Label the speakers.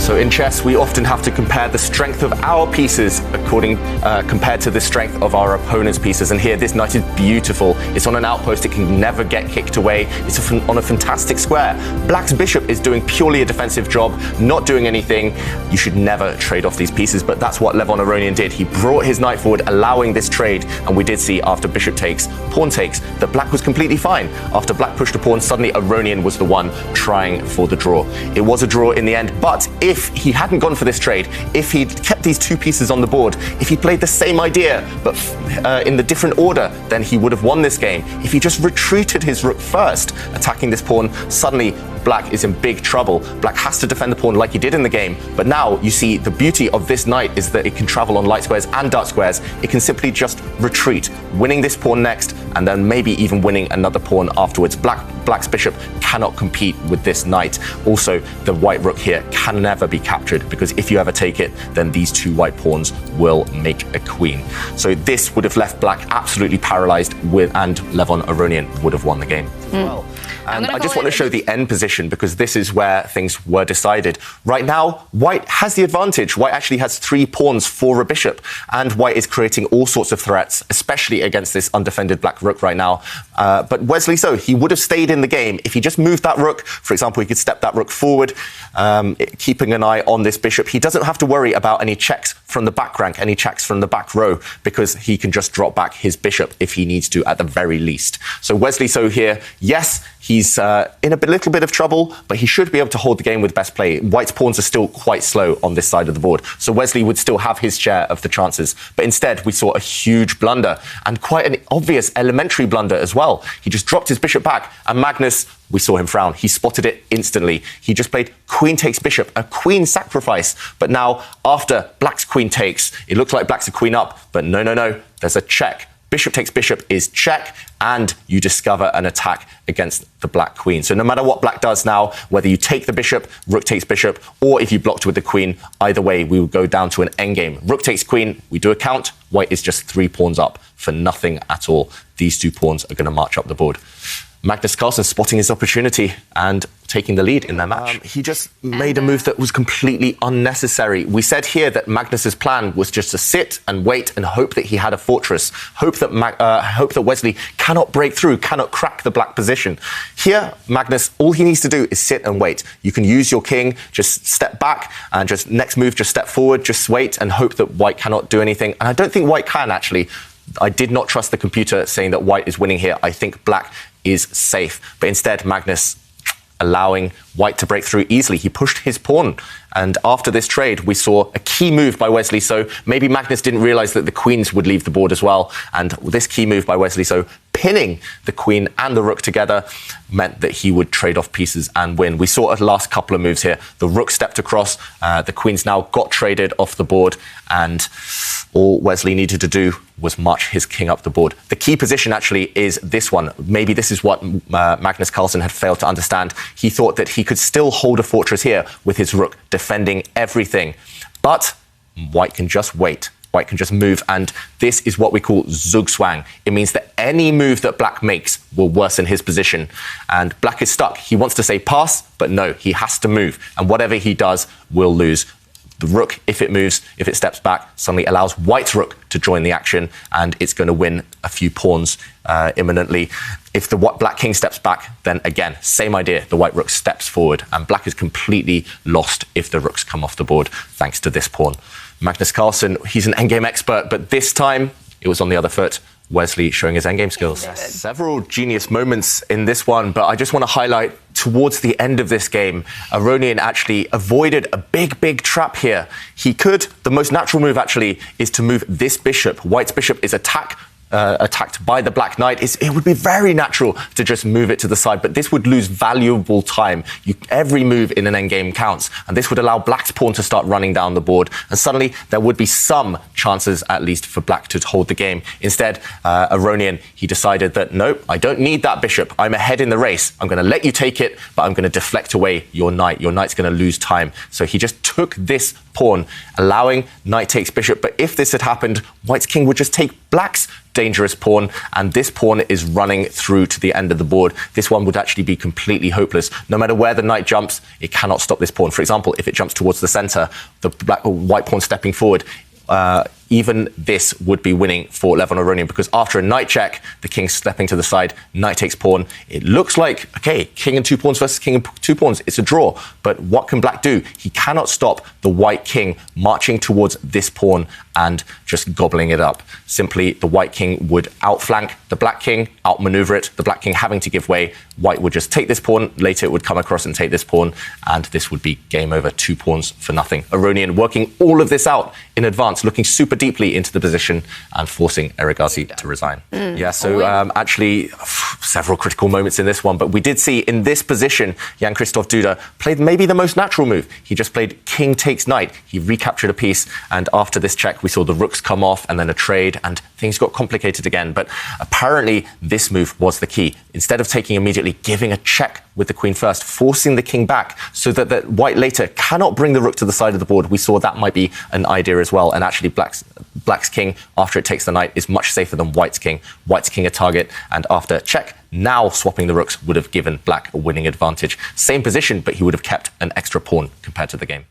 Speaker 1: So in chess, we often have to compare the strength of our pieces compared to the strength of our opponent's pieces. And here, this knight is beautiful. It's on an outpost. It can never get kicked away. It's on a fantastic square. Black's bishop is doing purely a defensive job, not doing anything. You should never trade off these pieces, but that's what Levon Aronian did. He brought his knight forward, allowing this trade. And we did see after bishop takes, pawn takes, that black was completely fine. After black pushed a pawn, suddenly Aronian was the one trying for the draw. It was a draw in the end, but if he hadn't gone for this trade, if he'd kept these two pieces on the board, if he played the same idea but in the different order, then he would have won this game. If he just retreated his rook first, attacking this pawn, suddenly black is in big trouble. Black has to defend the pawn like he did in the game, but now you see the beauty of this knight is that it can travel on light squares and dark squares. It can simply just retreat, winning this pawn next, and then maybe even winning another pawn afterwards. Black's bishop cannot compete with this knight. Also, the white rook here can never be captured, because if you ever take it, then these two white pawns will make a queen. So this would have left black absolutely paralyzed, and Levon Aronian would have won the game as well. And I just want to show the end position, because this is where things were decided. Right now, white has the advantage. White actually has 3 pawns for a bishop, and white is creating all sorts of threats, especially against this undefended black rook right now. But Wesley So, he would have stayed in the game. If he just moved that rook, for example, he could step that rook forward, keeping an eye on this bishop. He doesn't have to worry about any checks from the back rank, any checks from the back row, because he can just drop back his bishop if he needs to at the very least. So Wesley So here, yes, he's in a little bit of trouble, but he should be able to hold the game with best play. White's pawns are still quite slow on this side of the board, so Wesley would still have his share of the chances. But instead, we saw a huge blunder, and quite an obvious elementary blunder as well. He just dropped his bishop back, and Magnus, we saw him frown. He spotted it instantly. He just played queen takes bishop, a queen sacrifice. But now, after black's queen takes, it looks like black's a queen up, but no, there's a check. Bishop takes bishop is check, and you discover an attack against the black queen. So no matter what black does now, whether you take the bishop, rook takes bishop, or if you blocked with the queen, either way, we would go down to an endgame. Rook takes queen, we do a count. White is just 3 pawns up for nothing at all. These 2 pawns are going to march up the board. Magnus Carlsen spotting his opportunity and taking the lead in their match. He just made a move that was completely unnecessary. We said here that Magnus's plan was just to sit and wait and hope that he had a fortress, hope that Wesley cannot break through, cannot crack the black position. Here, Magnus, all he needs to do is sit and wait. You can use your king, just step back, and just next move, just step forward, just wait and hope that white cannot do anything. And I don't think white can, actually. I did not trust the computer saying that white is winning here. I think black is safe. But instead, Magnus allowing white to break through easily. He pushed his pawn. And after this trade, we saw a key move by Wesley So. Maybe Magnus didn't realize that the queens would leave the board as well. And this key move by Wesley So, pinning the queen and the rook together, meant that he would trade off pieces and win. We saw a last couple of moves here. The rook stepped across. The queens now got traded off the board. And all Wesley needed to do was march his king up the board. The key position actually is this one. Maybe this is what Magnus Carlsen had failed to understand. He thought that he could still hold a fortress here with his rook defending everything. But white can just wait. White can just move, and this is what we call zugzwang. It means that any move that black makes will worsen his position. And black is stuck. He wants to say pass, but no, he has to move. And whatever he does will lose. The rook, if it moves, if it steps back, suddenly allows white's rook to join the action, and it's going to win a few pawns imminently. If the black king steps back, then again, same idea. The white rook steps forward, and black is completely lost if the rooks come off the board, thanks to this pawn. Magnus Carlsen, he's an endgame expert, but this time it was on the other foot. Wesley showing his endgame skills. Yes. Several genius moments in this one, but I just want to highlight towards the end of this game, Aronian actually avoided a big trap here. He could, the most natural move actually is to move this bishop. White's bishop is attacked by the black knight. It would be very natural to just move it to the side, but this would lose valuable time. Every move in an endgame counts, and this would allow black's pawn to start running down the board, and suddenly there would be some chances, at least, for black to hold the game. Instead, Aronian, he decided that, nope, I don't need that bishop. I'm ahead in the race. I'm going to let you take it, but I'm going to deflect away your knight. Your knight's going to lose time. So he just took this pawn, allowing knight takes bishop. But if this had happened, white's king would just take black's dangerous pawn, and this pawn is running through to the end of the board. This one would actually be completely hopeless. No matter where the knight jumps, it cannot stop this pawn. For example, if it jumps towards the center, the white pawn stepping forward, even this would be winning for Lev on Aronian, because after a knight check, the king stepping to the side, knight takes pawn. It looks like, okay, king and 2 pawns versus king and 2 pawns. It's a draw. But what can black do? He cannot stop the white king marching towards this pawn and just gobbling it up. Simply, the white king would outflank the black king, outmaneuver it, the black king having to give way. White would just take this pawn. Later, it would come across and take this pawn, and this would be game over, 2 pawns for nothing. Aronian working all of this out in advance, looking super deeply into the position and forcing Erigazi to resign. Yeah, so actually, several critical moments in this one, but we did see in this position, Jan-Krzysztof Duda played maybe the most natural move. He just played king takes knight. He recaptured a piece, and after this check, we saw the rooks come off and then a trade, and things got complicated again. But apparently, this move was the key. Instead of taking immediately, giving a check with the queen first, forcing the king back so that the white later cannot bring the rook to the side of the board. We saw that might be an idea as well. And actually, black's king, after it takes the knight, is much safer than white's king. White's king a target, and after check, now swapping the rooks would have given black a winning advantage. Same position, but he would have kept an extra pawn compared to the game.